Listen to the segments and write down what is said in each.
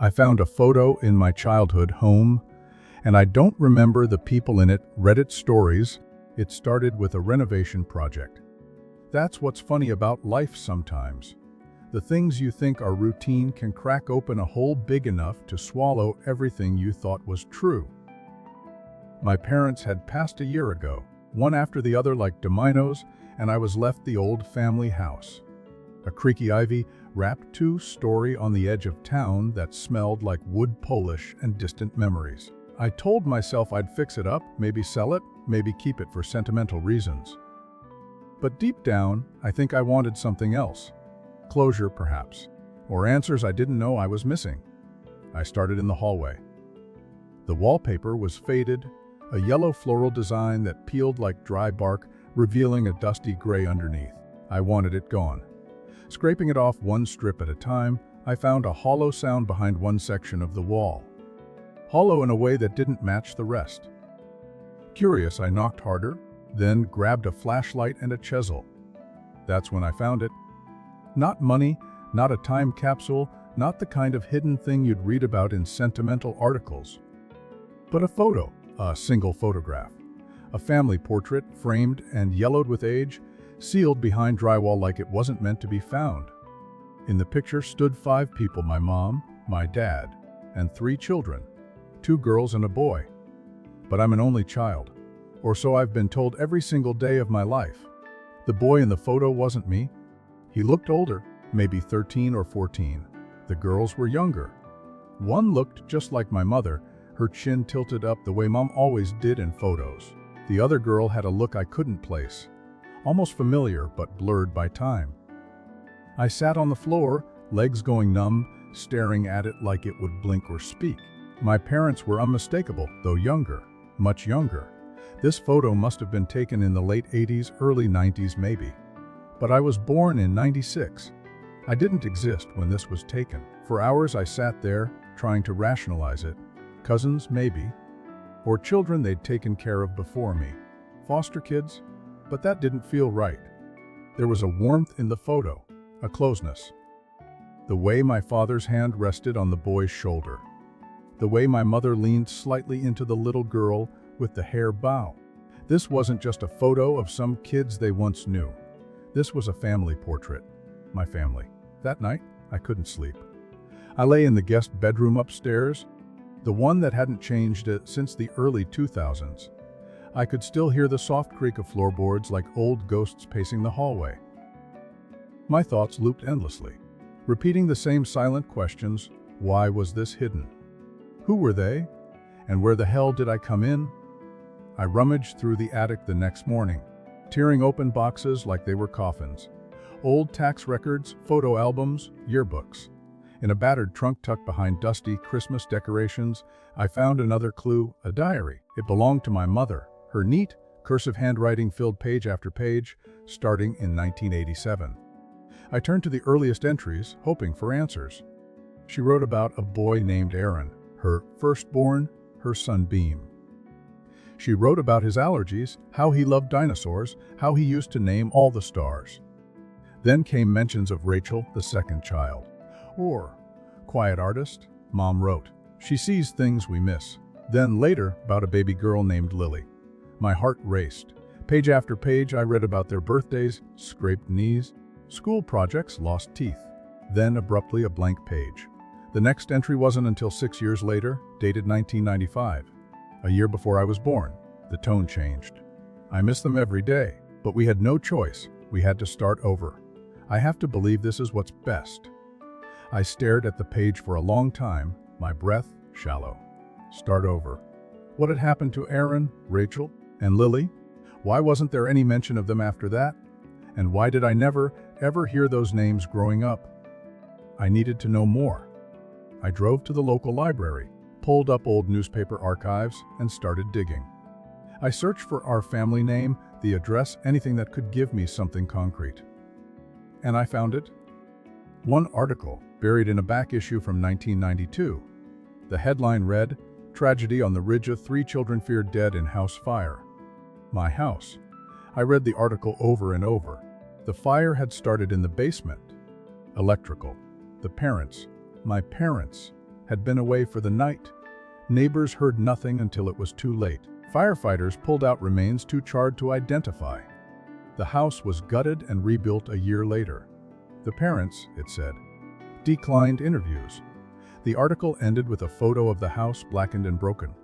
I found a photo in my childhood home, and I don't remember the people in it. Reddit stories. It started with a renovation project. That's what's funny about life sometimes. The things you think are routine can crack open a hole big enough to swallow everything you thought was true. My parents had passed a year ago, one after the other like dominoes, and I was left the old family house. A creaky ivy-wrapped two-story on the edge of town that smelled like wood polish and distant memories. I told myself I'd fix it up, maybe sell it, maybe keep it for sentimental reasons. But deep down, I think I wanted something else. Closure, perhaps, or answers I didn't know I was missing. I started in the hallway. The wallpaper was faded, a yellow floral design that peeled like dry bark, revealing a dusty gray underneath. I wanted it gone. Scraping it off one strip at a time, I found a hollow sound behind one section of the wall. Hollow in a way that didn't match the rest. Curious, I knocked harder, then grabbed a flashlight and a chisel. That's when I found it. Not money, not a time capsule, not the kind of hidden thing you'd read about in sentimental articles. But a photo, a single photograph. A family portrait, framed and yellowed with age, sealed behind drywall like it wasn't meant to be found. In the picture stood 5 people: my mom, my dad, and 3 children, 2 girls and a boy. But I'm an only child, or so I've been told every single day of my life. The boy in the photo wasn't me. He looked older, maybe 13 or 14. The girls were younger. One looked just like my mother, her chin tilted up the way Mom always did in photos. The other girl had a look I couldn't place, almost familiar but blurred by time. I sat on the floor, legs going numb, staring at it like it would blink or speak. My parents were unmistakable, though younger, much younger. This photo must have been taken in the late 80s, early 90s maybe. But I was born in '96. I didn't exist when this was taken. For hours I sat there, trying to rationalize it. Cousins, maybe. Or children they'd taken care of before me. Foster kids? But that didn't feel right. There was a warmth in the photo, a closeness. The way my father's hand rested on the boy's shoulder. The way my mother leaned slightly into the little girl with the hair bow. This wasn't just a photo of some kids they once knew. This was a family portrait. My family. That night, I couldn't sleep. I lay in the guest bedroom upstairs, the one that hadn't changed since the early 2000s. I could still hear the soft creak of floorboards like old ghosts pacing the hallway. My thoughts looped endlessly, repeating the same silent questions. Why was this hidden? Who were they? And where the hell did I come in? I rummaged through the attic the next morning, tearing open boxes like they were coffins. Old tax records, photo albums, yearbooks. In a battered trunk tucked behind dusty Christmas decorations, I found another clue, a diary. It belonged to my mother. Her neat, cursive handwriting filled page after page, starting in 1987. I turned to the earliest entries, hoping for answers. She wrote about a boy named Aaron, her firstborn, her sunbeam. She wrote about his allergies, how he loved dinosaurs, how he used to name all the stars. Then came mentions of Rachel, the second child. Or, quiet artist, Mom wrote. She sees things we miss. Then later, about a baby girl named Lily. My heart raced. Page after page, I read about their birthdays, scraped knees, school projects, lost teeth. Then abruptly a blank page. The next entry wasn't until 6 years later, dated 1995. A year before I was born. The tone changed. I miss them every day, but we had no choice. We had to start over. I have to believe this is what's best. I stared at the page for a long time, my breath shallow. Start over. What had happened to Aaron, Rachel, and Lily? Why wasn't there any mention of them after that? And why did I never, ever hear those names growing up? I needed to know more. I drove to the local library, pulled up old newspaper archives, and started digging. I searched for our family name, the address, anything that could give me something concrete. And I found it. One article, buried in a back issue from 1992. The headline read, "Tragedy on the Ridge of 3 children feared dead in house fire." My house. I read the article over and over. The fire had started in the basement. Electrical. The parents, my parents, had been away for the night. Neighbors heard nothing until it was too late. Firefighters pulled out remains too charred to identify. The house was gutted and rebuilt a year later. The parents, it said, declined interviews. The article ended with a photo of the house blackened and broken.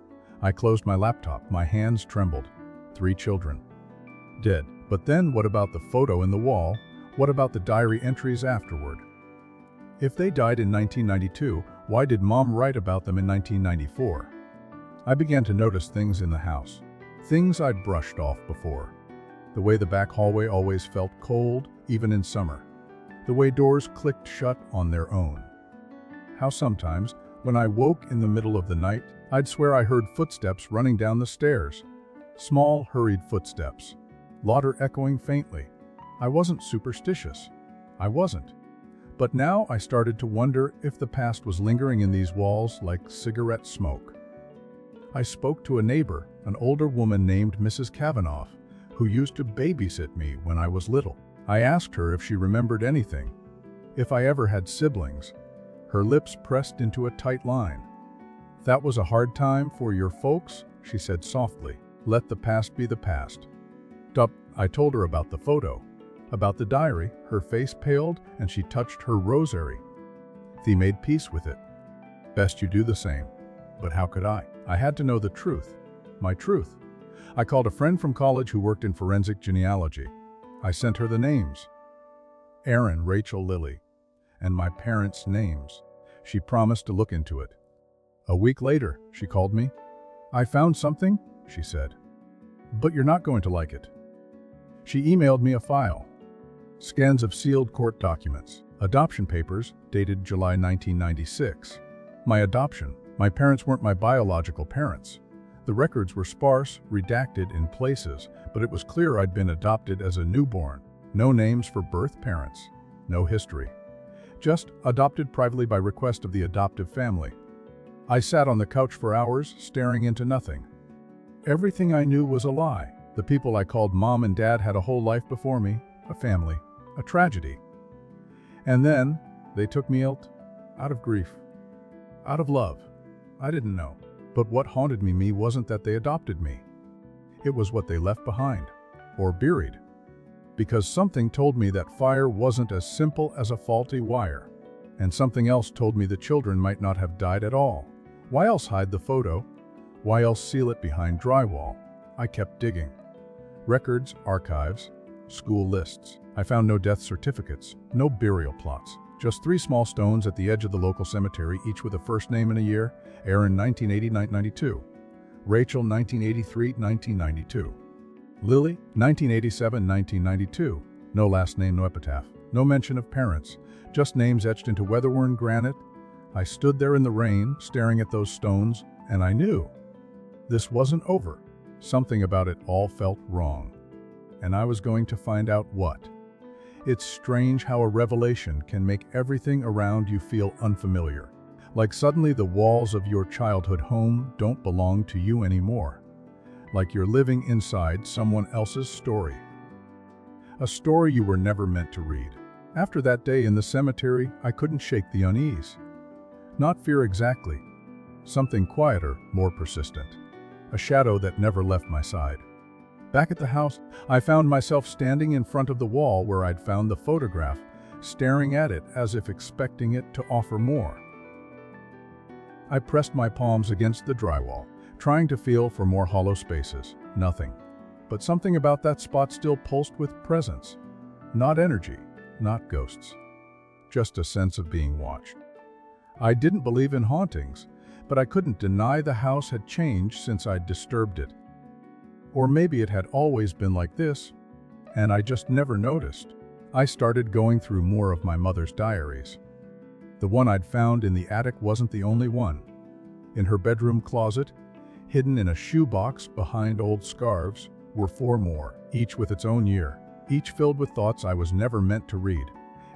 I closed my laptop, my hands trembled. 3 children. Dead. But then what about the photo in the wall? What about the diary entries afterward? If they died in 1992, why did Mom write about them in 1994? I began to notice things in the house. Things I'd brushed off before. The way the back hallway always felt cold, even in summer. The way doors clicked shut on their own. How sometimes, when I woke in the middle of the night, I'd swear I heard footsteps running down the stairs. Small, hurried footsteps. Laughter echoing faintly. I wasn't superstitious. I wasn't. But now I started to wonder if the past was lingering in these walls like cigarette smoke. I spoke to a neighbor, an older woman named Mrs. Kavanaugh, who used to babysit me when I was little. I asked her if she remembered anything, if I ever had siblings. Her lips pressed into a tight line. "That was a hard time for your folks," she said softly. "Let the past be the past." I told her about the photo, about the diary. Her face paled and she touched her rosary. "Thee made peace with it. Best you do the same." But how could I? I had to know the truth. My truth. I called a friend from college who worked in forensic genealogy. I sent her the names. Aaron, Rachel, Lily. And my parents' names. She promised to look into it. A week later, she called me. "I found something," she said. "But you're not going to like it." She emailed me a file. Scans of sealed court documents. Adoption papers, dated July 1996. My adoption. My parents weren't my biological parents. The records were sparse, redacted in places, but it was clear I'd been adopted as a newborn. No names for birth parents. No history. Just adopted privately by request of the adoptive family. I sat on the couch for hours, staring into nothing. Everything I knew was a lie. The people I called Mom and Dad had a whole life before me, a family, a tragedy. And then they took me out of grief, out of love. I didn't know. But what haunted me wasn't that they adopted me. It was what they left behind, or buried. Because something told me that fire wasn't as simple as a faulty wire. And something else told me the children might not have died at all. Why else hide the photo? Why else seal it behind drywall? I kept digging. Records, archives, school lists. I found no death certificates, no burial plots. Just 3 small stones at the edge of the local cemetery, each with a first name and a year. Aaron, 1980-1992. Rachel, 1983-1992. Lily, 1987-1992. No last name, no epitaph. No mention of parents. Just names etched into weather-worn granite. I stood there in the rain, staring at those stones, and I knew. This wasn't over. Something about it all felt wrong. And I was going to find out what. It's strange how a revelation can make everything around you feel unfamiliar. Like suddenly the walls of your childhood home don't belong to you anymore. Like you're living inside someone else's story. A story you were never meant to read. After that day in the cemetery, I couldn't shake the unease. Not fear exactly. Something quieter, more persistent. A shadow that never left my side. Back at the house, I found myself standing in front of the wall where I'd found the photograph, staring at it as if expecting it to offer more. I pressed my palms against the drywall, trying to feel for more hollow spaces. Nothing. But something about that spot still pulsed with presence. Not energy, not ghosts. Just a sense of being watched. I didn't believe in hauntings, but I couldn't deny the house had changed since I'd disturbed it. Or maybe it had always been like this, and I just never noticed. I started going through more of my mother's diaries. The one I'd found in the attic wasn't the only one. In her bedroom closet, hidden in a shoebox behind old scarves, were 4 more, each with its own year, each filled with thoughts I was never meant to read.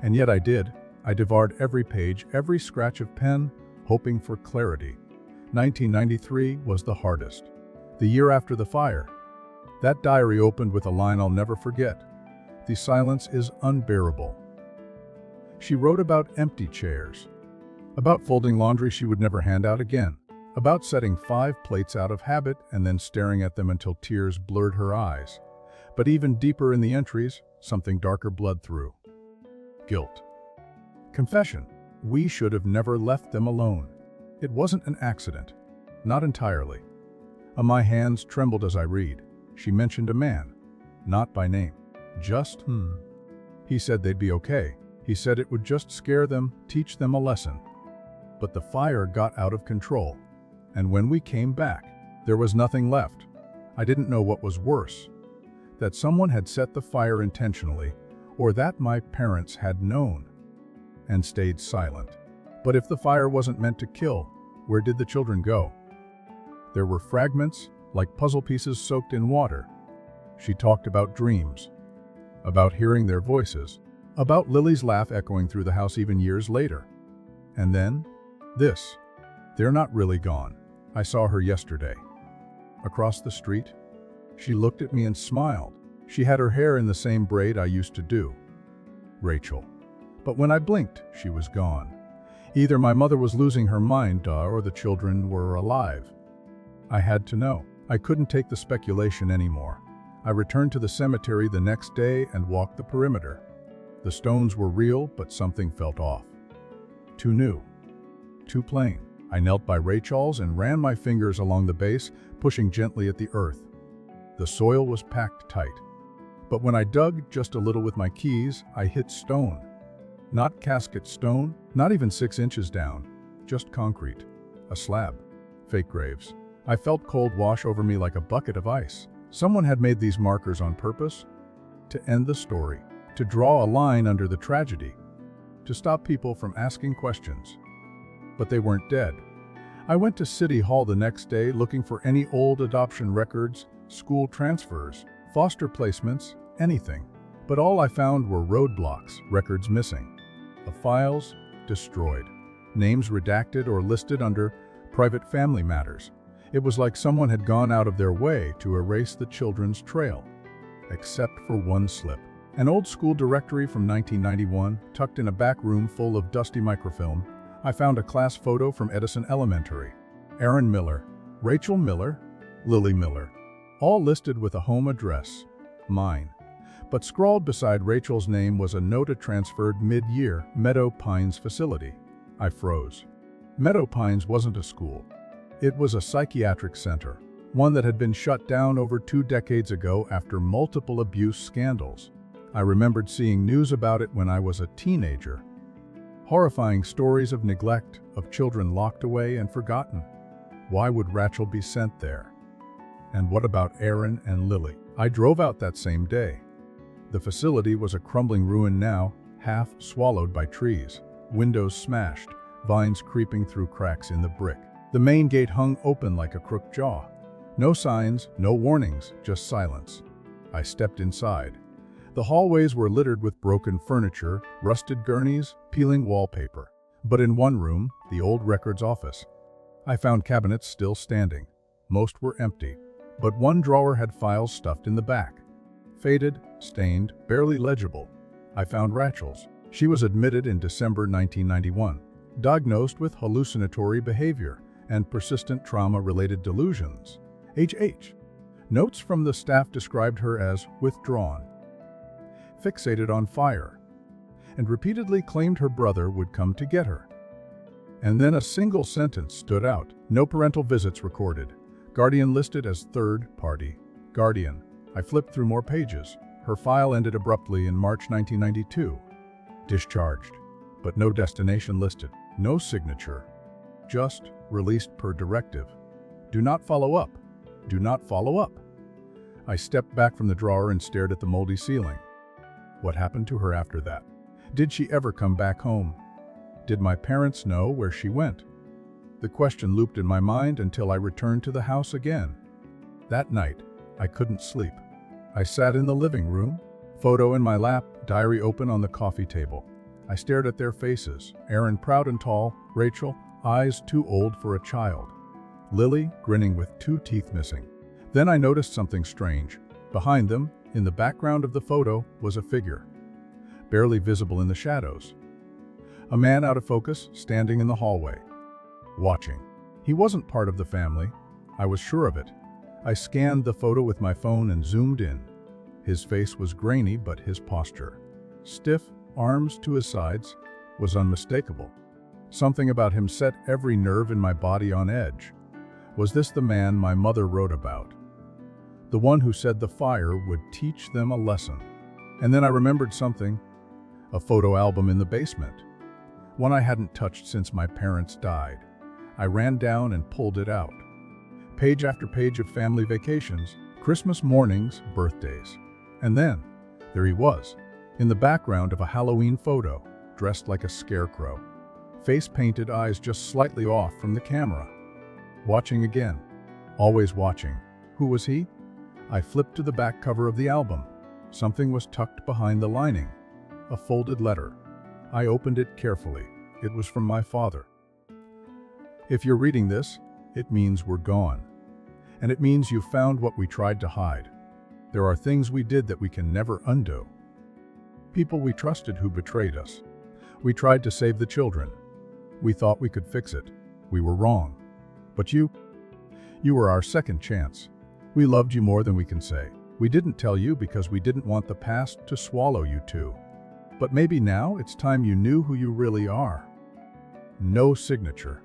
And yet I did. I devoured every page, every scratch of pen, hoping for clarity. 1993 was the hardest. The year after the fire. That diary opened with a line I'll never forget. "The silence is unbearable." She wrote about empty chairs, About folding laundry she would never hand out again. About setting 5 plates out of habit and then staring at them until tears blurred her eyes. But even deeper in the entries, something darker bled through. Guilt. Confession. We should have never left them alone. It wasn't an accident. Not entirely. My hands trembled as I read. She mentioned a man. Not by name. Just, He said they'd be okay. He said it would just scare them, teach them a lesson. But the fire got out of control. And when we came back, there was nothing left. I didn't know what was worse. That someone had set the fire intentionally, or that my parents had known and stayed silent. But if the fire wasn't meant to kill, where did the children go? There were fragments, like puzzle pieces soaked in water. She talked about dreams, about hearing their voices, about Lily's laugh echoing through the house even years later. And then, this. They're not really gone. I saw her yesterday. Across the street, she looked at me and smiled. She had her hair in the same braid I used to do. Rachel. But when I blinked, she was gone. Either my mother was losing her mind, or the children were alive. I had to know. I couldn't take the speculation anymore. I returned to the cemetery the next day and walked the perimeter. The stones were real, but something felt off. Too new. Too plain. I knelt by Rachel's and ran my fingers along the base, pushing gently at the earth. The soil was packed tight. But when I dug just a little with my keys, I hit stone. Not casket stone, not even 6 inches down. Just concrete. A slab. Fake graves. I felt cold wash over me like a bucket of ice. Someone had made these markers on purpose. To end the story. To draw a line under the tragedy. To stop people from asking questions. But they weren't dead. I went to City Hall the next day looking for any old adoption records, school transfers, foster placements, anything. But all I found were roadblocks, records missing. The files destroyed. Names redacted or listed under private family matters. It was like someone had gone out of their way to erase the children's trail. Except for one slip. An old school directory from 1991, tucked in a back room full of dusty microfilm. I found a class photo from Edison Elementary. Aaron Miller, Rachel Miller, Lily Miller, all listed with a home address, mine. But scrawled beside Rachel's name was a note transferred mid-year, Meadow Pines facility. I froze. Meadow Pines wasn't a school. It was a psychiatric center, one that had been shut down over 2 decades ago after multiple abuse scandals. I remembered seeing news about it when I was a teenager. Horrifying stories of neglect, of children locked away and forgotten. Why would Rachel be sent there? And what about Aaron and Lily? I drove out that same day. The facility was a crumbling ruin now, half swallowed by trees, windows smashed, vines creeping through cracks in the brick. The main gate hung open like a crooked jaw. No signs, no warnings, just silence. I stepped inside. The hallways were littered with broken furniture, rusted gurneys, peeling wallpaper. But in one room, the old records office, I found cabinets still standing. Most were empty, but one drawer had files stuffed in the back. Faded, stained, barely legible. I found Rachel's. She was admitted in December 1991, diagnosed with hallucinatory behavior and persistent trauma-related delusions. HH. Notes from the staff described her as withdrawn, fixated on fire, and repeatedly claimed her brother would come to get her. And then a single sentence stood out. No parental visits recorded. Guardian listed as third party. Guardian. I flipped through more pages. Her file ended abruptly in March 1992. Discharged. But no destination listed. No signature. Just released per directive. Do not follow up. Do not follow up. I stepped back from the drawer and stared at the moldy ceiling. What happened to her after that? Did she ever come back home? Did my parents know where she went? The question looped in my mind until I returned to the house again. That night, I couldn't sleep. I sat in the living room, photo in my lap, diary open on the coffee table. I stared at their faces, Aaron proud and tall, Rachel, eyes too old for a child. Lily, grinning with 2 teeth missing. Then I noticed something strange. Behind them, in the background of the photo, was a figure, barely visible in the shadows. A man out of focus, standing in the hallway, watching. He wasn't part of the family. I was sure of it. I scanned the photo with my phone and zoomed in. His face was grainy, but his posture, stiff, arms to his sides, was unmistakable. Something about him set every nerve in my body on edge. Was this the man my mother wrote about? The one who said the fire would teach them a lesson? And then I remembered something. A photo album in the basement. One I hadn't touched since my parents died. I ran down and pulled it out. Page after page of family vacations, Christmas mornings, birthdays. And then, there he was, in the background of a Halloween photo, dressed like a scarecrow. Face painted, eyes just slightly off from the camera. Watching again. Always watching. Who was he? I flipped to the back cover of the album. Something was tucked behind the lining. A folded letter. I opened it carefully. It was from my father. If you're reading this, it means we're gone. And it means you found what we tried to hide. There are things we did that we can never undo. People we trusted who betrayed us. We tried to save the children. We thought we could fix it. We were wrong. But you were our second chance. We loved you more than we can say. We didn't tell you because we didn't want the past to swallow you too. But maybe now it's time you knew who you really are. No signature.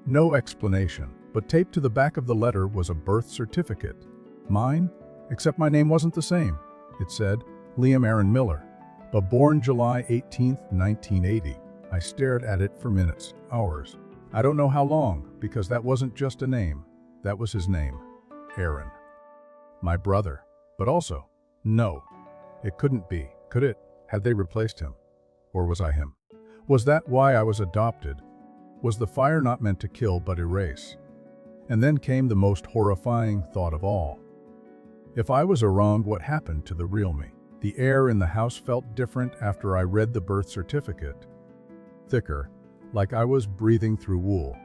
No explanation, but taped to the back of the letter was a birth certificate. Mine, except my name wasn't the same. It said, Liam Aaron Miller, but born July 18, 1980. I stared at it for minutes, hours. I don't know how long, because that wasn't just a name. That was his name, Aaron. My brother. But also, no, it couldn't be, could it? Had they replaced him? Or was I him? Was that why I was adopted? Was the fire not meant to kill but erase? And then came the most horrifying thought of all. If I was wrong, what happened to the real me? The air in the house felt different after I read the birth certificate. Thicker, like I was breathing through wool.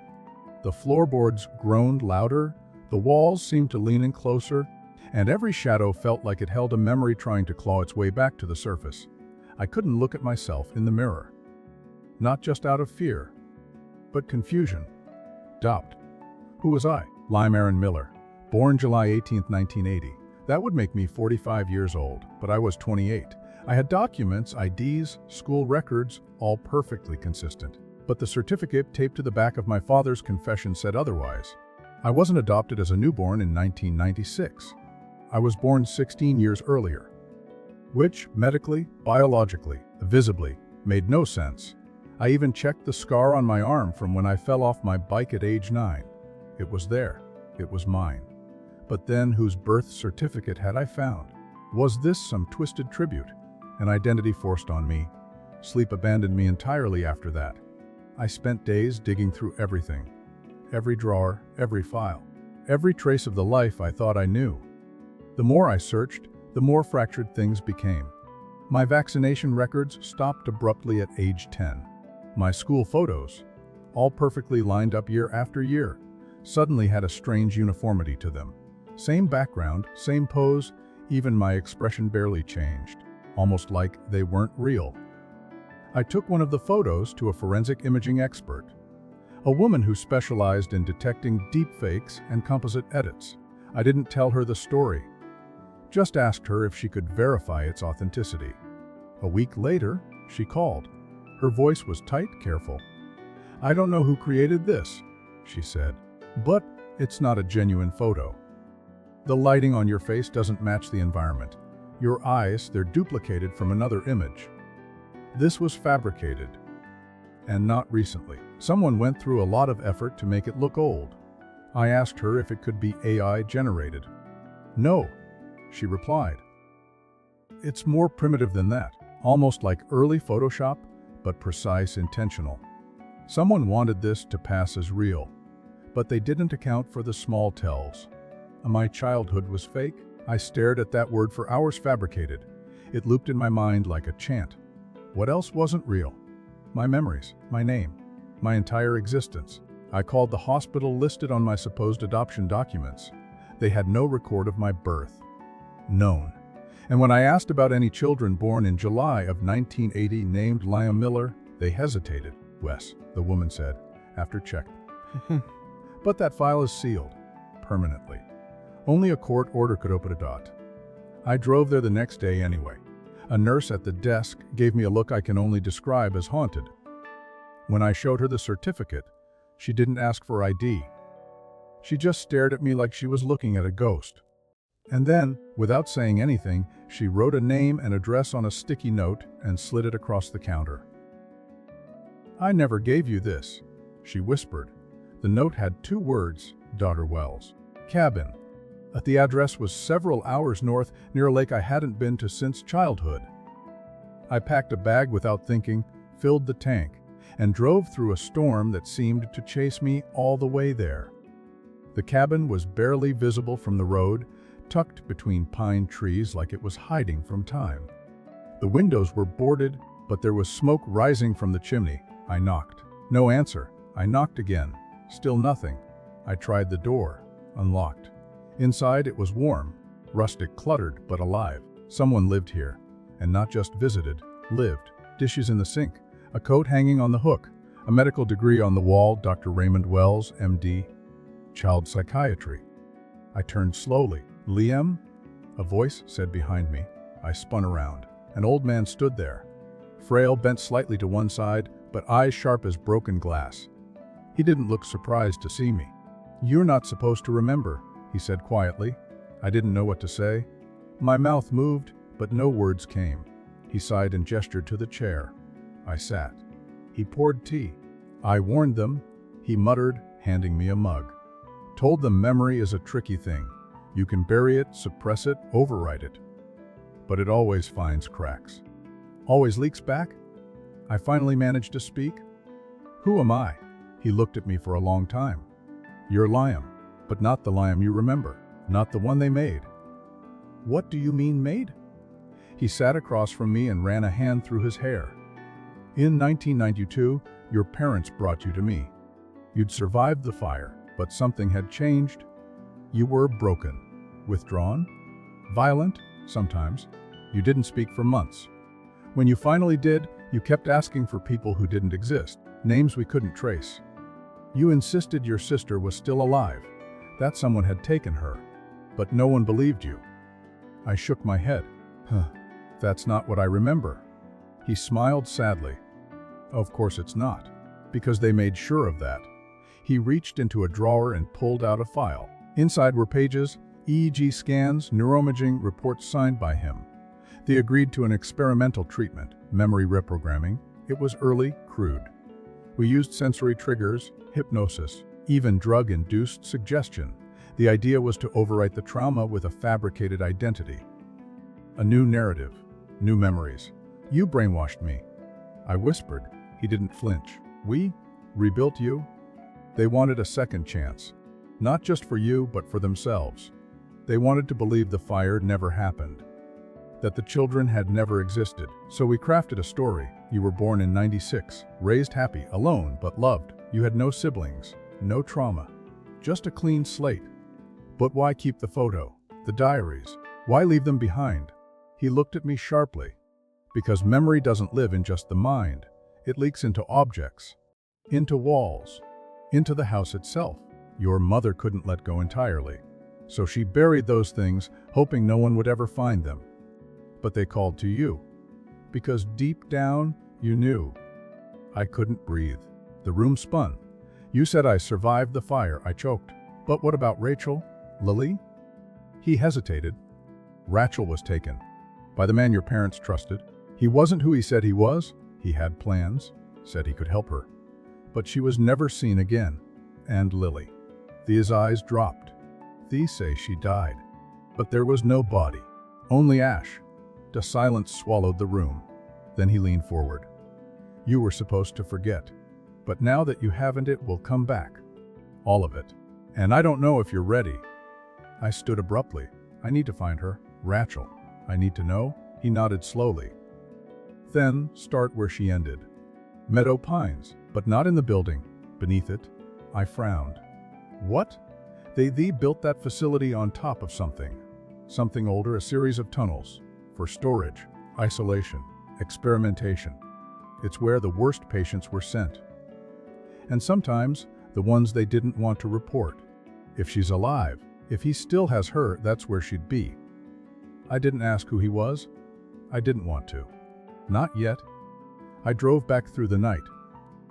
The floorboards groaned louder, the walls seemed to lean in closer, and every shadow felt like it held a memory trying to claw its way back to the surface. I couldn't look at myself in the mirror. Not just out of fear, but confusion. Doubt. Who was I? Liam Aaron Miller, born July 18, 1980. That would make me 45 years old, but I was 28. I had documents, IDs, school records, all perfectly consistent. But the certificate taped to the back of my father's confession said otherwise. I wasn't adopted as a newborn in 1996. I was born 16 years earlier, which, medically, biologically, visibly, made no sense. I even checked the scar on my arm from when I fell off my bike at age 9. It was there. It was mine. But then, whose birth certificate had I found? Was this some twisted tribute? An identity forced on me? Sleep abandoned me entirely after that. I spent days digging through everything. Every drawer, every file, every trace of the life I thought I knew. The more I searched, the more fractured things became. My vaccination records stopped abruptly at age 10. My school photos, all perfectly lined up year after year, suddenly had a strange uniformity to them. Same background, same pose, even my expression barely changed, almost like they weren't real. I took one of the photos to a forensic imaging expert, a woman who specialized in detecting deepfakes and composite edits. I didn't tell her the story, just asked her if she could verify its authenticity. A week later, she called. Her voice was tight, careful. "I don't know who created this," she said, "but it's not a genuine photo. The lighting on your face doesn't match the environment. Your eyes, they're duplicated from another image. This was fabricated. And not recently. Someone went through a lot of effort to make it look old." I asked her if it could be AI generated. "No," she replied. "It's more primitive than that, almost like early Photoshop, but precise, intentional. Someone wanted this to pass as real, but they didn't account for the small tells. My childhood was fake. I stared at that word for hours. Fabricated. It looped in my mind like a chant. What else wasn't real? My memories, my name, my entire existence. I called the hospital listed on my supposed adoption documents. They had no record of my birth. Known. And when I asked about any children born in July of 1980 named Liam Miller, They hesitated, Wes, the woman said, after checking. But that file is sealed. Permanently. Only a court order could open it. I drove there the next day anyway. A nurse at the desk gave me a look I can only describe as haunted. When I showed her the certificate, she didn't ask for ID. She just stared at me like she was looking at a ghost. And then, without saying anything, she wrote a name and address on a sticky note and slid it across the counter. "I never gave you this," she whispered. The note had 2 words, Daughter Wells. Cabin. The address was several hours north, near a lake I hadn't been to since childhood. I packed a bag without thinking, filled the tank, and drove through a storm that seemed to chase me all the way there. The cabin was barely visible from the road, tucked between pine trees like it was hiding from time. The windows were boarded, but there was smoke rising from the chimney. I knocked. No answer. I knocked again. Still nothing. I tried the door. Unlocked. Inside it was warm, rustic, cluttered, but alive. Someone lived here. And not just visited, lived. Dishes in the sink, a coat hanging on the hook, a medical degree on the wall, Dr. Raymond Wells, MD, child psychiatry. I turned slowly. "Liam?" a voice said behind me. I spun around. An old man stood there, frail, bent slightly to one side, but eyes sharp as broken glass. He didn't look surprised to see me. "You're not supposed to remember," he said quietly. I didn't know what to say. My mouth moved, but no words came. He sighed and gestured to the chair. I sat. He poured tea. "I warned them," he muttered, handing me a mug. "Told them memory is a tricky thing. You can bury it, suppress it, overwrite it. But it always finds cracks. Always leaks back." I finally managed to speak. "Who am I?" He looked at me for a long time. "You're Liam, but not the Liam you remember. Not the one they made." "What do you mean made?" He sat across from me and ran a hand through his hair. "In 1992, your parents brought you to me. You'd survived the fire, but something had changed. You were broken, withdrawn, violent, sometimes. You didn't speak for months. When you finally did, you kept asking for people who didn't exist, names we couldn't trace. You insisted your sister was still alive, that someone had taken her, but no one believed you." I shook my head. That's not what I remember." He smiled sadly. "Of course it's not, because they made sure of that." He reached into a drawer and pulled out a file. Inside were pages, EEG scans, neuroimaging reports signed by him. They agreed to an experimental treatment, memory reprogramming. It was early, crude. We used sensory triggers, hypnosis, even drug-induced suggestion. The idea was to overwrite the trauma with a fabricated identity. A new narrative, new memories. "You brainwashed me," I whispered. He didn't flinch. "We rebuilt you." They wanted a second chance. Not just for you, but for themselves. They wanted to believe the fire never happened, that the children had never existed. So we crafted a story. You were born in 96, raised happy, alone, but loved. You had no siblings, no trauma, just a clean slate. But why keep the photo, the diaries? Why leave them behind? He looked at me sharply. Because memory doesn't live in just the mind. It leaks into objects, into walls, into the house itself. Your mother couldn't let go entirely, so she buried those things, hoping no one would ever find them. But they called to you, because deep down, you knew. I couldn't breathe. The room spun. "You said I survived the fire," I choked. "But what about Rachel? Lily?" He hesitated. "Rachel was taken. By the man your parents trusted. He wasn't who he said he was. He had plans, said he could help her. But she was never seen again. And Lily." Thea's eyes dropped. "Thea say she died. But there was no body. Only ash." The silence swallowed the room. Then he leaned forward. "You were supposed to forget. But now that you haven't, it will come back. All of it. And I don't know if you're ready." I stood abruptly. "I need to find her. Rachel. I need to know." He nodded slowly. "Then start where she ended. Meadow Pines, but not in the building. Beneath it." I frowned. "What?" They built that facility on top of something. Something older, a series of tunnels. For storage, isolation, experimentation. It's where the worst patients were sent. And sometimes, the ones they didn't want to report. If she's alive, if he still has her, that's where she'd be. I didn't ask who he was. I didn't want to. Not yet. I drove back through the night.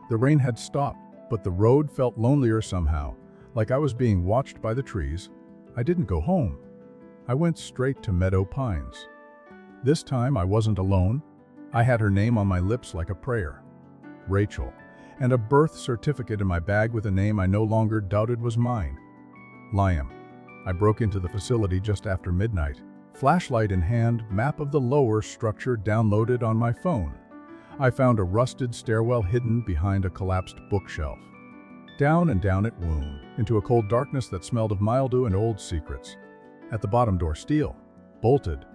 The rain had stopped, but the road felt lonelier somehow, like I was being watched by the trees. I didn't go home. I went straight to Meadow Pines. This time I wasn't alone. I had her name on my lips like a prayer. Rachel, and a birth certificate in my bag with a name I no longer doubted was mine. Liam. I broke into the facility just after midnight. Flashlight in hand, map of the lower structure downloaded on my phone. I found a rusted stairwell hidden behind a collapsed bookshelf. Down and down it wound, into a cold darkness that smelled of mildew and old secrets. At the bottom door, steel, bolted.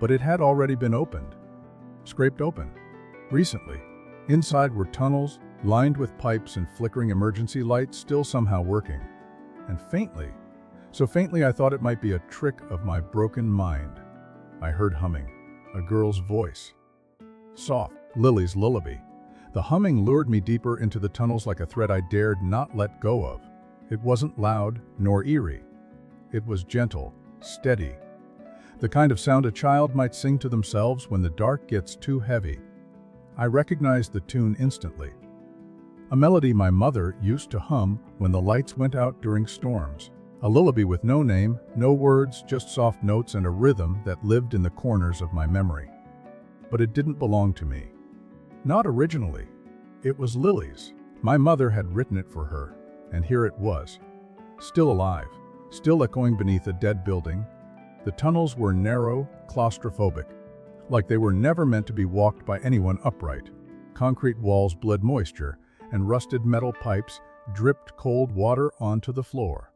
But it had already been opened. Scraped open. Recently. Inside were tunnels, lined with pipes and flickering emergency lights still somehow working. And faintly, so faintly I thought it might be a trick of my broken mind, I heard humming, a girl's voice. Soft, Lily's lullaby. The humming lured me deeper into the tunnels like a thread I dared not let go of. It wasn't loud nor eerie. It was gentle, steady. The kind of sound a child might sing to themselves when the dark gets too heavy. I recognized the tune instantly. A melody my mother used to hum when the lights went out during storms. A lullaby with no name, no words, just soft notes and a rhythm that lived in the corners of my memory. But it didn't belong to me. Not originally. It was Lily's. My mother had written it for her, and here it was. Still alive, still echoing beneath a dead building. The tunnels were narrow, claustrophobic, like they were never meant to be walked by anyone upright. Concrete walls bled moisture, and rusted metal pipes dripped cold water onto the floor.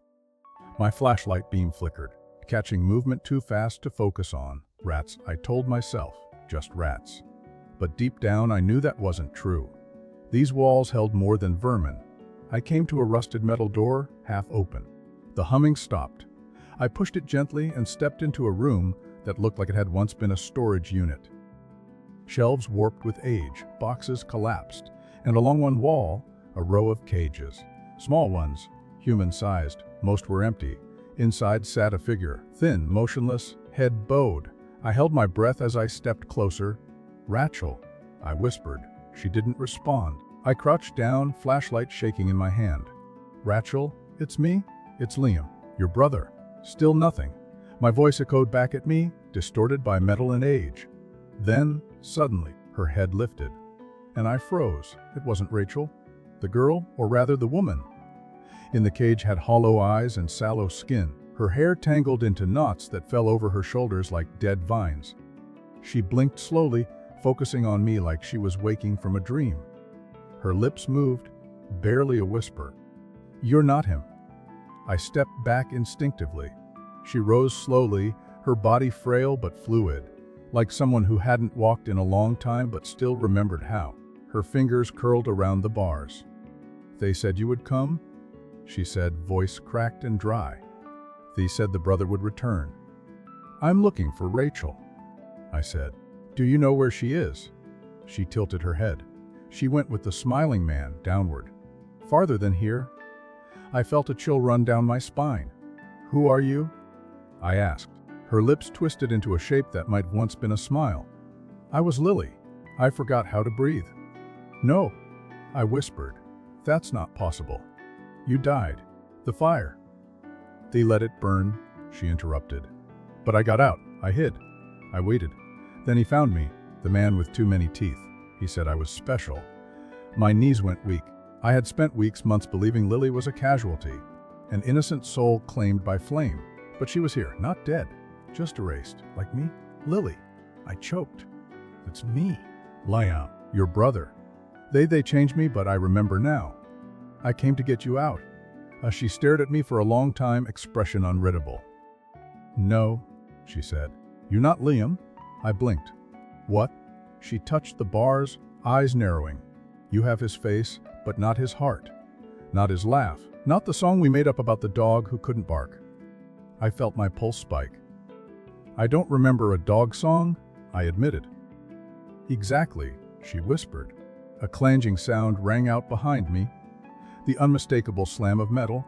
My flashlight beam flickered, catching movement too fast to focus on. Rats, I told myself, just rats. But deep down I knew that wasn't true. These walls held more than vermin. I came to a rusted metal door, half open. The humming stopped. I pushed it gently and stepped into a room that looked like it had once been a storage unit. Shelves warped with age, boxes collapsed, and along one wall, a row of cages. Small ones, human-sized, most were empty. Inside sat a figure, thin, motionless, head bowed. I held my breath as I stepped closer. "Rachel," I whispered. She didn't respond. I crouched down, flashlight shaking in my hand. "Rachel, it's me. It's Liam, your brother." Still nothing. My voice echoed back at me, distorted by metal and age. Then, suddenly, her head lifted. And I froze. It wasn't Rachel. The girl, or rather the woman. In the cage had hollow eyes and sallow skin. Her hair tangled into knots that fell over her shoulders like dead vines. She blinked slowly, focusing on me like she was waking from a dream. Her lips moved, barely a whisper. "You're not him." I stepped back instinctively. She rose slowly, her body frail but fluid, like someone who hadn't walked in a long time but still remembered how. Her fingers curled around the bars. "They said you would come?" she said, voice cracked and dry. "They said the brother would return." "I'm looking for Rachel," I said. "Do you know where she is?" She tilted her head. She went with the smiling man downward. "Farther than here." I felt a chill run down my spine. "Who are you?" I asked. Her lips twisted into a shape that might once been a smile. "I was Lily. I forgot how to breathe." "No," I whispered. "That's not possible. You died. The fire." "They let it burn," she interrupted. "But I got out. I hid. I waited. Then he found me, the man with too many teeth. He said I was special." My knees went weak. I had spent weeks, months believing Lily was a casualty, an innocent soul claimed by flame. But she was here, not dead, just erased, like me. "Lily," I choked. "It's me, Liam, your brother. They changed me, but I remember now. I came to get you out." She stared at me for a long time, expression unreadable. "No," she said. "You're not Liam." I blinked. "What?" She touched the bars, eyes narrowing. "You have his face, but not his heart. Not his laugh. Not the song we made up about the dog who couldn't bark." I felt my pulse spike. "I don't remember a dog song," I admitted. "Exactly," she whispered. A clanging sound rang out behind me, the unmistakable slam of metal.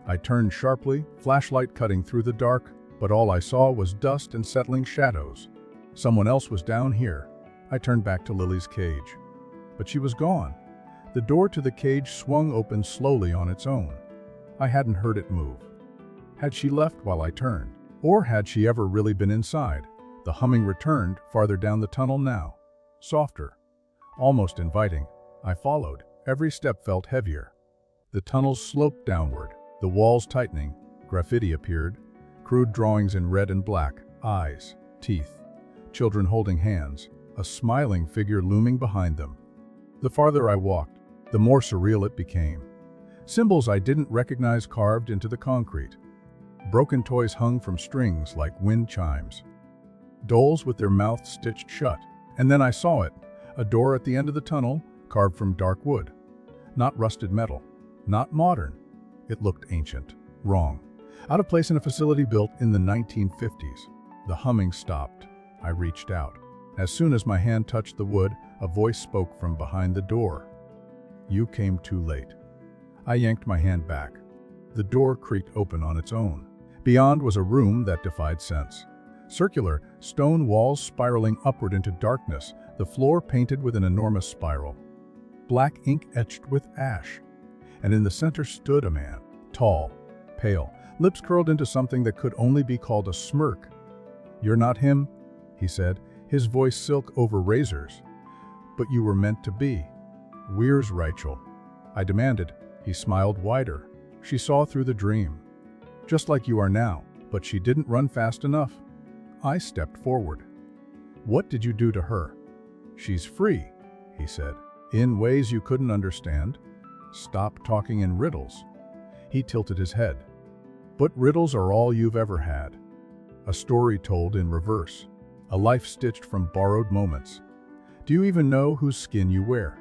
I turned sharply, flashlight cutting through the dark, but all I saw was dust and settling shadows. Someone else was down here. I turned back to Lily's cage. But she was gone. The door to the cage swung open slowly on its own. I hadn't heard it move. Had she left while I turned? Or had she ever really been inside? The humming returned, farther down the tunnel now. Softer. Almost inviting. I followed. Every step felt heavier. The tunnels sloped downward, the walls tightening. Graffiti appeared, crude drawings in red and black, eyes, teeth, children holding hands, a smiling figure looming behind them. The farther I walked, the more surreal it became. Symbols I didn't recognize carved into the concrete. Broken toys hung from strings like wind chimes. Dolls with their mouths stitched shut. And then I saw it, a door at the end of the tunnel, carved from dark wood. Not rusted metal, not modern. It looked ancient, wrong, out of place in a facility built in the 1950s. The humming stopped. I reached out. As soon as my hand touched the wood, a voice spoke from behind the door. "You came too late." I yanked my hand back. The door creaked open on its own. Beyond was a room that defied sense. Circular, stone walls spiraling upward into darkness, the floor painted with an enormous spiral. Black ink etched with ash. And in the center stood a man, tall, pale, lips curled into something that could only be called a smirk. "You're not him," he said, his voice silk over razors. "But you were meant to be." "Where's Rachel?" I demanded. He smiled wider. "She saw through the dream. Just like you are now, but she didn't run fast enough." I stepped forward. "What did you do to her?" "She's free," he said, "in ways you couldn't understand. Stop talking in riddles." He tilted his head. "But riddles are all you've ever had. A story told in reverse. A life stitched from borrowed moments. Do you even know whose skin you wear?"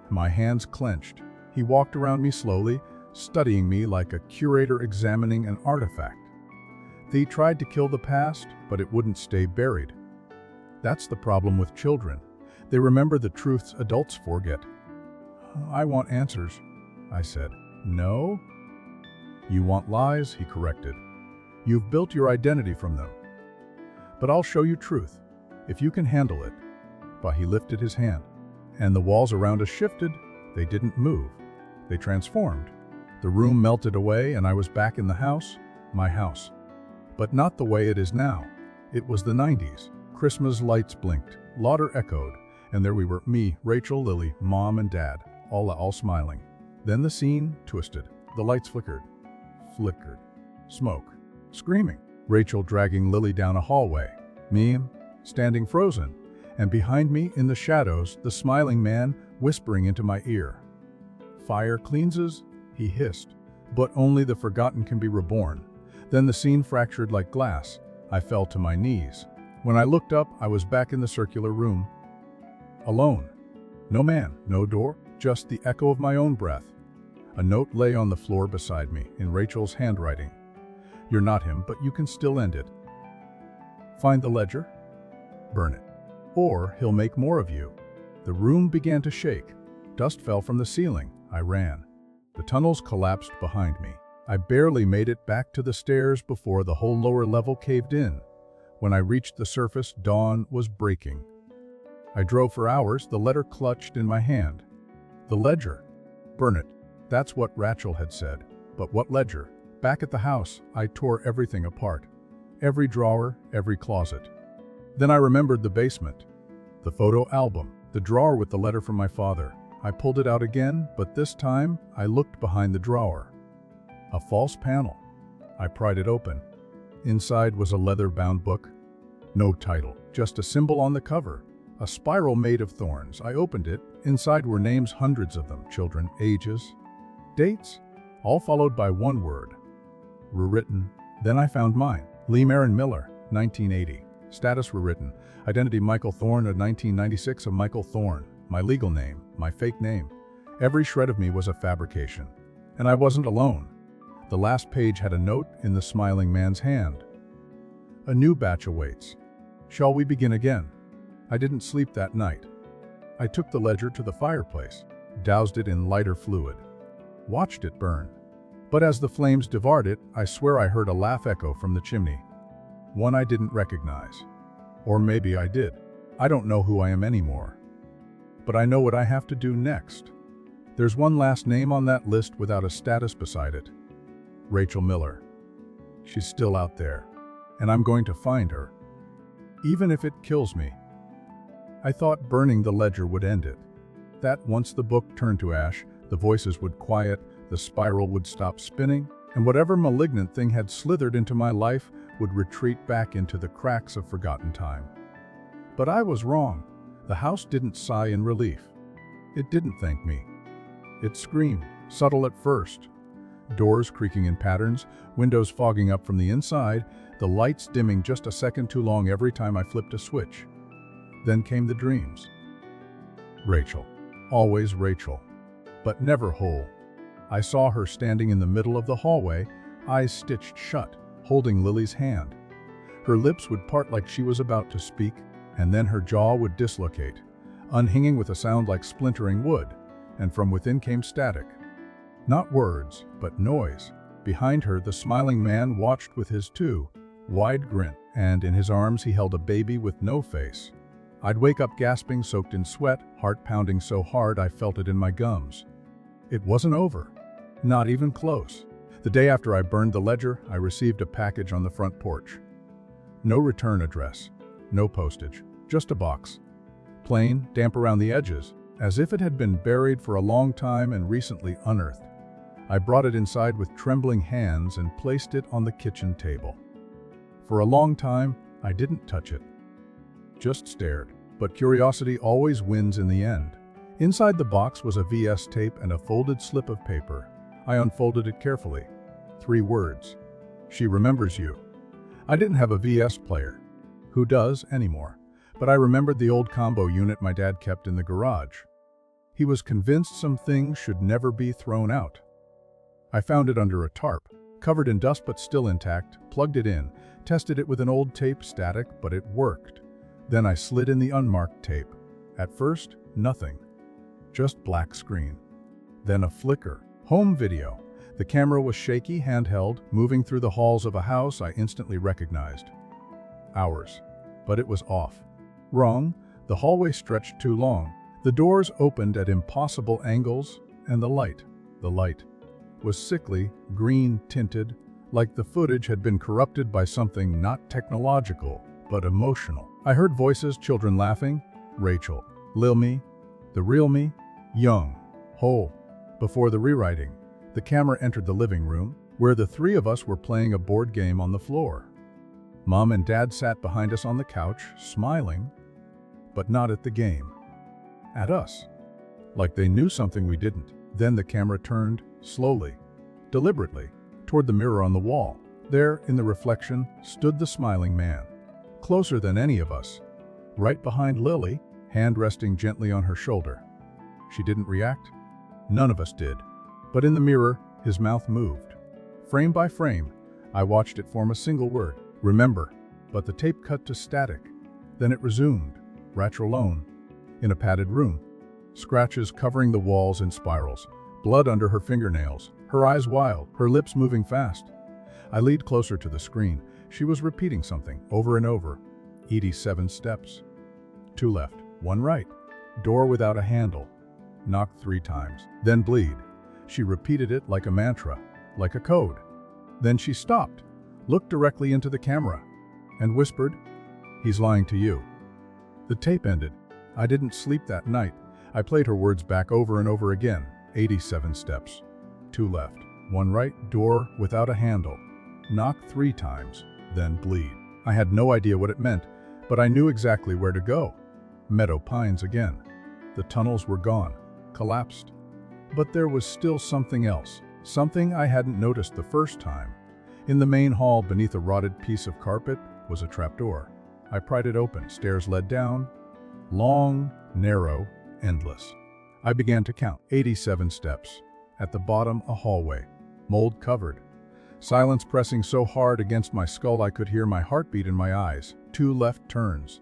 My hands clenched. He walked around me slowly, studying me like a curator examining an artifact. They tried to kill the past, but it wouldn't stay buried. That's the problem with children. They remember the truths adults forget. "I want answers," I said. "No?" "You want lies," he corrected. "You've built your identity from them. But I'll show you truth, if you can handle it." But he lifted his hand, and the walls around us shifted. They didn't move. They transformed. The room melted away, and I was back in the house, my house. But not the way it is now. It was the 90s. Christmas lights blinked, laughter echoed, and there we were, me, Rachel, Lily, Mom, and Dad, all smiling. Then the scene twisted. The lights flickered. Smoke. Screaming. Rachel dragging Lily down a hallway. Me, standing frozen. And behind me, in the shadows, the smiling man whispering into my ear. "Fire cleanses," he hissed. "But only the forgotten can be reborn." Then the scene fractured like glass. I fell to my knees. When I looked up, I was back in the circular room. Alone. No man, no door, just the echo of my own breath. A note lay on the floor beside me, in Rachel's handwriting. "You're not him, but you can still end it. Find the ledger, burn it, or he'll make more of you." The room began to shake. Dust fell from the ceiling. I ran. The tunnels collapsed behind me. I barely made it back to the stairs before the whole lower level caved in. When I reached the surface, dawn was breaking. I drove for hours, the letter clutched in my hand. The ledger. Burn it. That's what Rachel had said. But what ledger? Back at the house, I tore everything apart. Every drawer, every closet. Then I remembered the basement. The photo album. The drawer with the letter from my father. I pulled it out again, but this time I looked behind the drawer. A false panel. I pried it open. Inside was a leather-bound book. No title, just a symbol on the cover. A spiral made of thorns. I opened it. Inside were names, hundreds of them, children, ages, dates, all followed by one word. Rewritten. Then I found mine. Lee Marin Miller, 1980. Status rewritten. Identity Michael Thorne of 1996 of Michael Thorne. My legal name, my fake name. Every shred of me was a fabrication. And I wasn't alone. The last page had a note in the smiling man's hand. "A new batch awaits. Shall we begin again?" I didn't sleep that night. I took the ledger to the fireplace, doused it in lighter fluid, watched it burn. But as the flames devoured it, I swear I heard a laugh echo from the chimney. One I didn't recognize. Or maybe I did. I don't know who I am anymore. But I know what I have to do next. There's one last name on that list without a status beside it. Rachel Miller. She's still out there, and I'm going to find her, even if it kills me. I thought burning the ledger would end it. That once the book turned to ash, the voices would quiet, the spiral would stop spinning, and whatever malignant thing had slithered into my life would retreat back into the cracks of forgotten time. But I was wrong. The house didn't sigh in relief. It didn't thank me. It screamed, subtle at first. Doors creaking in patterns, windows fogging up from the inside, the lights dimming just a second too long every time I flipped a switch. Then came the dreams. Rachel. Always Rachel. But never whole. I saw her standing in the middle of the hallway, eyes stitched shut, holding Lily's hand. Her lips would part like she was about to speak, and then her jaw would dislocate, unhinging with a sound like splintering wood, and from within came static. Not words, but noise. Behind her, the smiling man watched with his wide grin, and in his arms he held a baby with no face. I'd wake up gasping, soaked in sweat, heart pounding so hard I felt it in my gums. It wasn't over. Not even close. The day after I burned the ledger, I received a package on the front porch. No return address, no postage, just a box. Plain, damp around the edges, as if it had been buried for a long time and recently unearthed. I brought it inside with trembling hands and placed it on the kitchen table. For a long time, I didn't touch it. Just stared. But curiosity always wins in the end. Inside the box was a VS tape and a folded slip of paper. I unfolded it carefully. 3 words. She remembers you. I didn't have a VS player. Who does anymore? But I remembered the old combo unit my dad kept in the garage. He was convinced some things should never be thrown out. I found it under a tarp, covered in dust but still intact, plugged it in, tested it with an old tape static, but it worked. Then I slid in the unmarked tape. At first, nothing. Just black screen. Then a flicker. Home video. The camera was shaky, handheld, moving through the halls of a house I instantly recognized. Ours. But it was off. Wrong. The hallway stretched too long. The doors opened at impossible angles, and the light was sickly, green-tinted, like the footage had been corrupted by something not technological, but emotional. I heard voices, children laughing, Rachel, Lil me, the real me, young, whole. Before the rewriting, the camera entered the living room, where the 3 of us were playing a board game on the floor. Mom and Dad sat behind us on the couch, smiling, but not at the game. At us. Like they knew something we didn't. Then the camera turned, slowly, deliberately, toward the mirror on the wall. There, in the reflection, stood the smiling man. Closer than any of us. Right behind Lily, hand resting gently on her shoulder. She didn't react. None of us did. But in the mirror, his mouth moved. Frame by frame, I watched it form a single word, remember. But the tape cut to static. Then it resumed, Rachel alone, in a padded room. Scratches covering the walls in spirals, blood under her fingernails, her eyes wild, her lips moving fast. I leaned closer to the screen. She was repeating something, over and over. 87 steps. 2 left, 1 right. Door without a handle. Knock 3 times. Then bleed. She repeated it like a mantra, like a code. Then she stopped, looked directly into the camera, and whispered, "He's lying to you." The tape ended. I didn't sleep that night. I played her words back over and over again. 87 steps. 2 left, 1 right. Door without a handle. Knock 3 times, then bleed. I had no idea what it meant, but I knew exactly where to go. Meadow Pines again. The tunnels were gone, collapsed. But there was still something else, something I hadn't noticed the first time. In the main hall, beneath a rotted piece of carpet, was a trapdoor. I pried it open. Stairs led down. Long, narrow, endless. I began to count. 87 steps. At the bottom, a hallway, mold covered. Silence pressing so hard against my skull I could hear my heartbeat in my eyes. 2 left turns.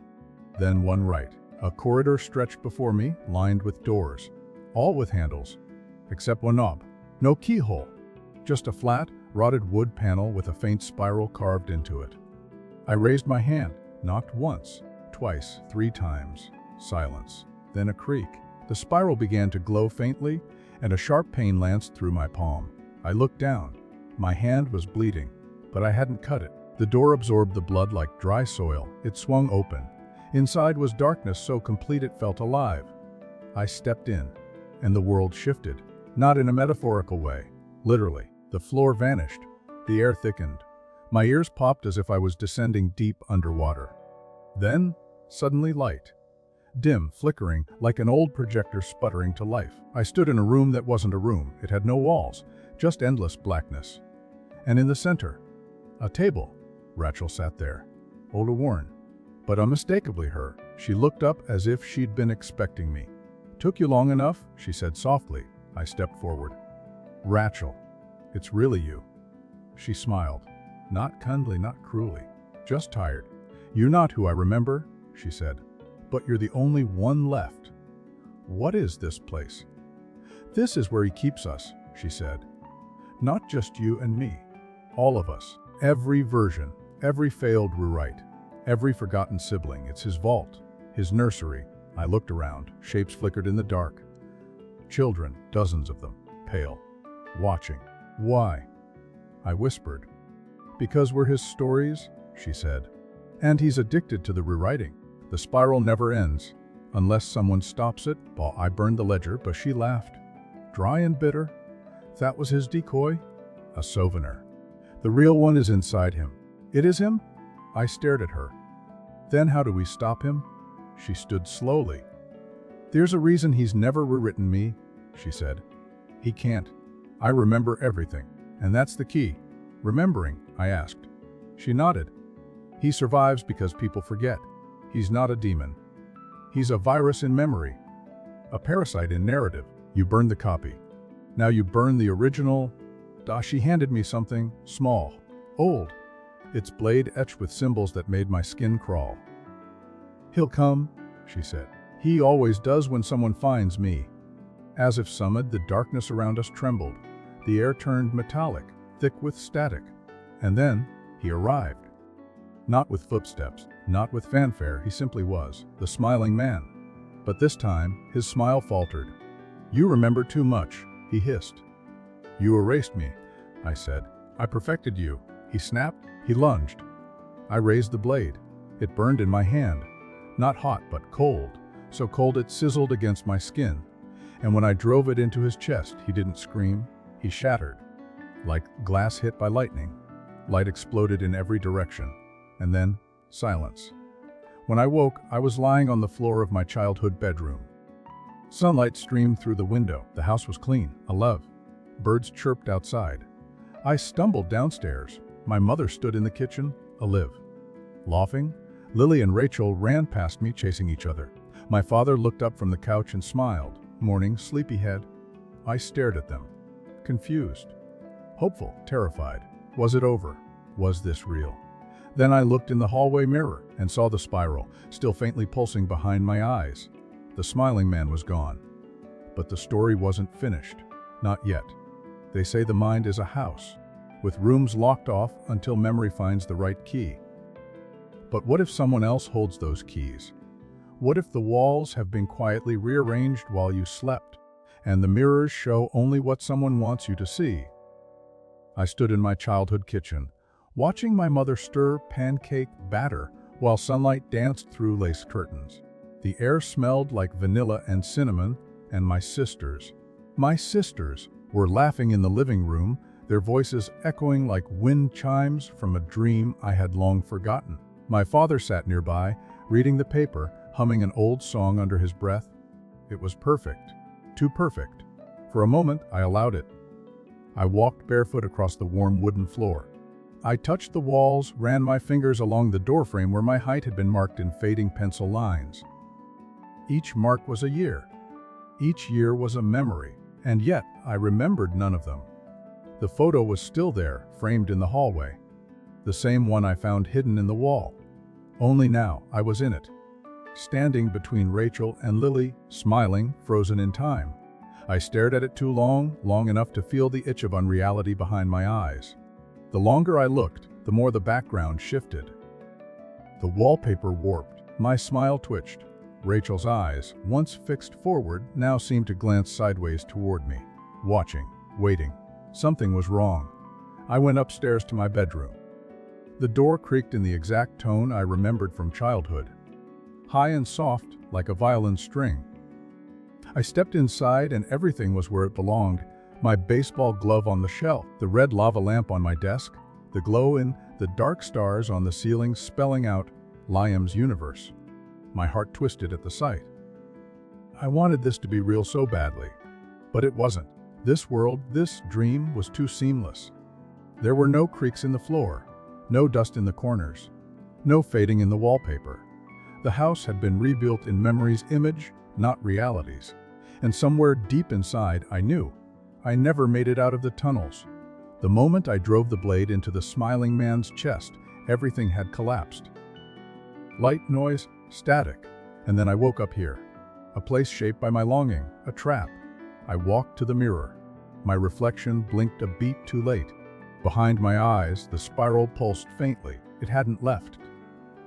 Then 1 right. A corridor stretched before me, lined with doors, all with handles, except one knob. No keyhole, just a flat, rotted wood panel with a faint spiral carved into it. I raised my hand, knocked once, twice, 3 times. Silence. Then a creak. The spiral began to glow faintly, and a sharp pain lanced through my palm. I looked down. My hand was bleeding, but I hadn't cut it. The door absorbed the blood like dry soil. It swung open. Inside was darkness so complete it felt alive. I stepped in, and the world shifted. Not in a metaphorical way. Literally. The floor vanished. The air thickened. My ears popped as if I was descending deep underwater. Then, suddenly light. Dim, flickering, like an old projector sputtering to life. I stood in a room that wasn't a room. It had no walls, just endless blackness. And in the center, a table. Rachel sat there, old and worn, but unmistakably her. She looked up as if she'd been expecting me. "Took you long enough?" she said softly. I stepped forward. "Rachel, it's really you." She smiled. Not kindly, not cruelly, just tired. "You're not who I remember," she said, "but you're the only one left." "What is this place?" "This is where he keeps us," she said. "Not just you and me. All of us. Every version, every failed rewrite, every forgotten sibling. It's his vault, his nursery." I looked around. Shapes flickered in the dark. Children, dozens of them, pale, watching. "Why?" I whispered. "Because we're his stories," she said. "And he's addicted to the rewriting. The spiral never ends, unless someone stops it." Well, I burned the ledger, but she laughed. Dry and bitter. That was his decoy? A souvenir. The real one is inside him. It is him? I stared at her. Then how do we stop him? She stood slowly. "There's a reason he's never rewritten me," she said. "He can't. I remember everything. And that's the key." "Remembering?" I asked. She nodded. "He survives because people forget. He's not a demon. He's a virus in memory. A parasite in narrative. You burned the copy. Now you burn the original." She handed me something, small, old. Its blade etched with symbols that made my skin crawl. "He'll come," she said. "He always does when someone finds me." As if summoned, the darkness around us trembled. The air turned metallic, thick with static. And then, he arrived. Not with footsteps, not with fanfare, he simply was, the smiling man. But this time, his smile faltered. "You remember too much," he hissed. "You erased me," I said. "I perfected you." He snapped. He lunged. I raised the blade. It burned in my hand. Not hot, but cold. So cold it sizzled against my skin. And when I drove it into his chest, he didn't scream. He shattered. Like glass hit by lightning. Light exploded in every direction. And then, silence. When I woke, I was lying on the floor of my childhood bedroom. Sunlight streamed through the window. The house was clean, alive. Birds chirped outside. I stumbled downstairs. My mother stood in the kitchen, alive. Laughing, Lily and Rachel ran past me, chasing each other. My father looked up from the couch and smiled. Morning, sleepyhead. I stared at them, confused, hopeful, terrified. Was it over? Was this real? Then I looked in the hallway mirror and saw the spiral, still faintly pulsing behind my eyes. The smiling man was gone. But the story wasn't finished. Not yet. They say the mind is a house, with rooms locked off until memory finds the right key. But what if someone else holds those keys? What if the walls have been quietly rearranged while you slept, and the mirrors show only what someone wants you to see? I stood in my childhood kitchen, watching my mother stir pancake batter while sunlight danced through lace curtains. The air smelled like vanilla and cinnamon, and my sisters were laughing in the living room, their voices echoing like wind chimes from a dream I had long forgotten. My father sat nearby, reading the paper, humming an old song under his breath. It was perfect, too perfect. For a moment, I allowed it. I walked barefoot across the warm wooden floor. I touched the walls, ran my fingers along the doorframe where my height had been marked in fading pencil lines. Each mark was a year. Each year was a memory, and yet I remembered none of them. The photo was still there, framed in the hallway. The same one I found hidden in the wall. Only now I was in it. standing between Rachel and Lily, smiling, frozen in time. I stared at it too long, long enough to feel the itch of unreality behind my eyes. The longer I looked, the more the background shifted. The wallpaper warped. My smile twitched. Rachel's eyes, once fixed forward, now seemed to glance sideways toward me. Watching, waiting. Something was wrong. I went upstairs to my bedroom. The door creaked in the exact tone I remembered from childhood. High and soft, like a violin string. I stepped inside and everything was where it belonged. My baseball glove on the shelf, the red lava lamp on my desk, the glow in the dark stars on the ceiling spelling out Liam's universe. My heart twisted at the sight. I wanted this to be real so badly, but it wasn't. This world, this dream was too seamless. There were no creaks in the floor, no dust in the corners, no fading in the wallpaper. The house had been rebuilt in memory's image, not reality's. And somewhere deep inside, I knew I never made it out of the tunnels. The moment I drove the blade into the smiling man's chest, everything had collapsed. Light, noise, static, and then I woke up here. A place shaped by my longing, a trap. I walked to the mirror. My reflection blinked a beat too late. Behind my eyes, the spiral pulsed faintly. It hadn't left.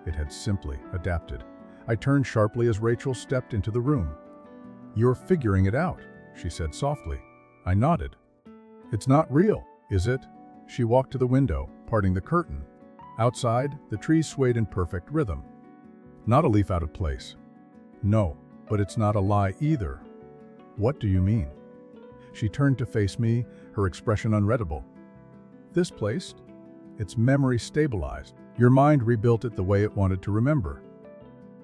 It had simply adapted. I turned sharply as Rachel stepped into the room. "You're figuring it out," she said softly. I nodded. "It's not real, is it?" She walked to the window, parting the curtain. Outside, the trees swayed in perfect rhythm. Not a leaf out of place. "No, but it's not a lie either." "What do you mean?" She turned to face me, her expression unreadable. "This place? Its memory stabilized. Your mind rebuilt it the way it wanted to remember.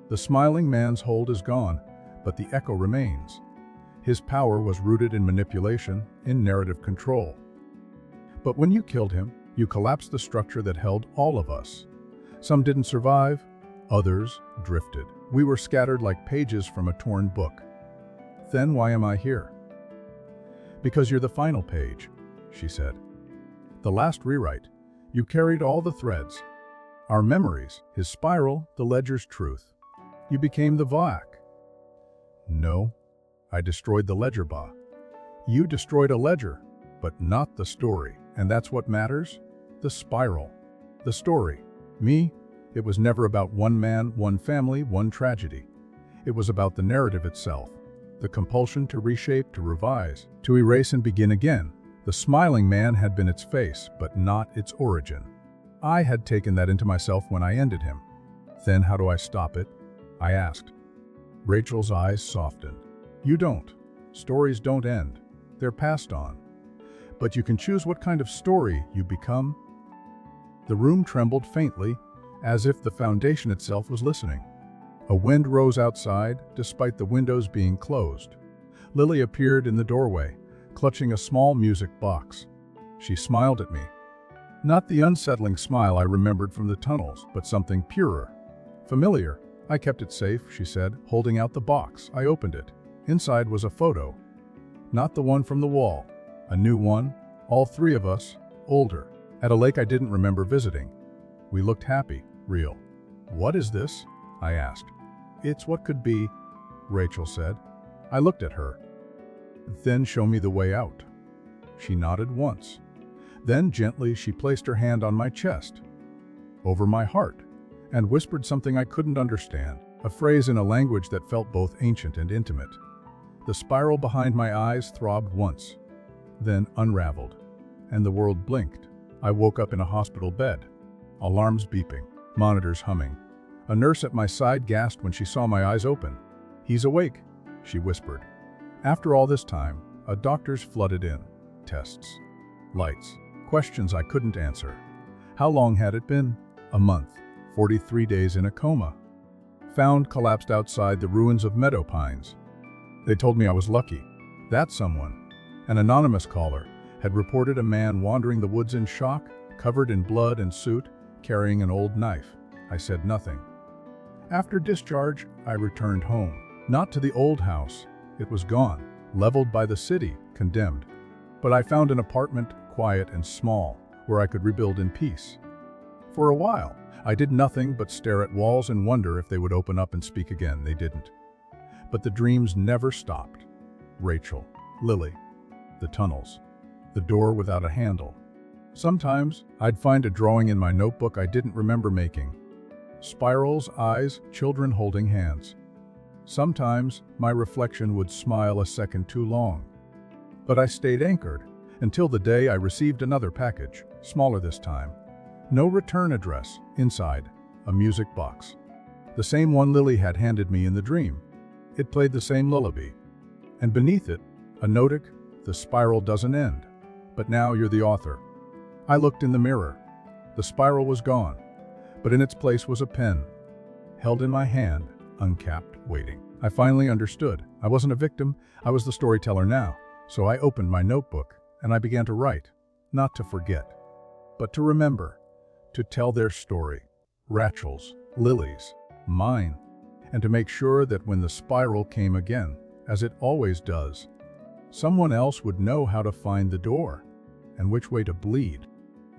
The smiling man's hold is gone, but the echo remains. His power was rooted in manipulation, in narrative control. But when you killed him, you collapsed the structure that held all of us. Some didn't survive, others drifted. We were scattered like pages from a torn book. Then why am I here?" "Because you're the final page," she said. "The last rewrite. You carried all the threads. Our memories, his spiral, the ledger's truth. You became the Vac." "No, I destroyed the ledger, Ba." "You destroyed a ledger, but not the story. And that's what matters? The spiral. The story. Me, it was never about one man, one family, one tragedy. It was about the narrative itself. The compulsion to reshape, to revise, to erase and begin again. The smiling man had been its face, but not its origin. I had taken that into myself when I ended him. Then how do I stop it?" I asked. Rachel's eyes softened. "You don't. Stories don't end. They're passed on. But you can choose what kind of story you become." The room trembled faintly, as if the foundation itself was listening. A wind rose outside, despite the windows being closed. Lily appeared in the doorway, clutching a small music box. She smiled at me. Not the unsettling smile I remembered from the tunnels, but something purer. Familiar. "I kept it safe," she said, holding out the box. I opened it. Inside was a photo. Not the one from the wall. A new one, all three of us, older, at a lake I didn't remember visiting. We looked happy, real. "What is this?" I asked. "It's what could be," Rachel said. I looked at her. "Then show me the way out." She nodded once. Then gently she placed her hand on my chest, over my heart, and whispered something I couldn't understand, a phrase in a language that felt both ancient and intimate. The spiral behind my eyes throbbed once, then unraveled, and the world blinked. I woke up in a hospital bed, alarms beeping, monitors humming. A nurse at my side gasped when she saw my eyes open. "He's awake," she whispered. After all this time, doctors flooded in. Tests, lights, questions I couldn't answer. How long had it been? A month, 43 days in a coma. Found collapsed outside the ruins of meadow pines. They told me I was lucky. That someone, an anonymous caller, had reported a man wandering the woods in shock, covered in blood and soot, carrying an old knife. I said nothing. After discharge, I returned home. Not to the old house. It was gone, leveled by the city, condemned. But I found an apartment, quiet and small, where I could rebuild in peace. For a while, I did nothing but stare at walls and wonder if they would open up and speak again. They didn't. But the dreams never stopped. Rachel, Lily, the tunnels, the door without a handle. Sometimes I'd find a drawing in my notebook I didn't remember making. Spirals, eyes, children holding hands. Sometimes my reflection would smile a second too long. But I stayed anchored until the day I received another package, smaller this time. No return address. Inside, a music box. The same one Lily had handed me in the dream. It played the same lullaby. And beneath it, a notic, "The spiral doesn't end. But now you're the author." I looked in the mirror. The spiral was gone, but in its place was a pen, held in my hand, uncapped, waiting. I finally understood. I wasn't a victim, I was the storyteller now. So I opened my notebook, and I began to write, not to forget, but to remember, to tell their story, Rachel's, Lily's, mine, and to make sure that when the spiral came again, as it always does, someone else would know how to find the door and which way to bleed.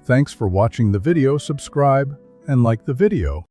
Thanks for watching the video. Subscribe and like the video.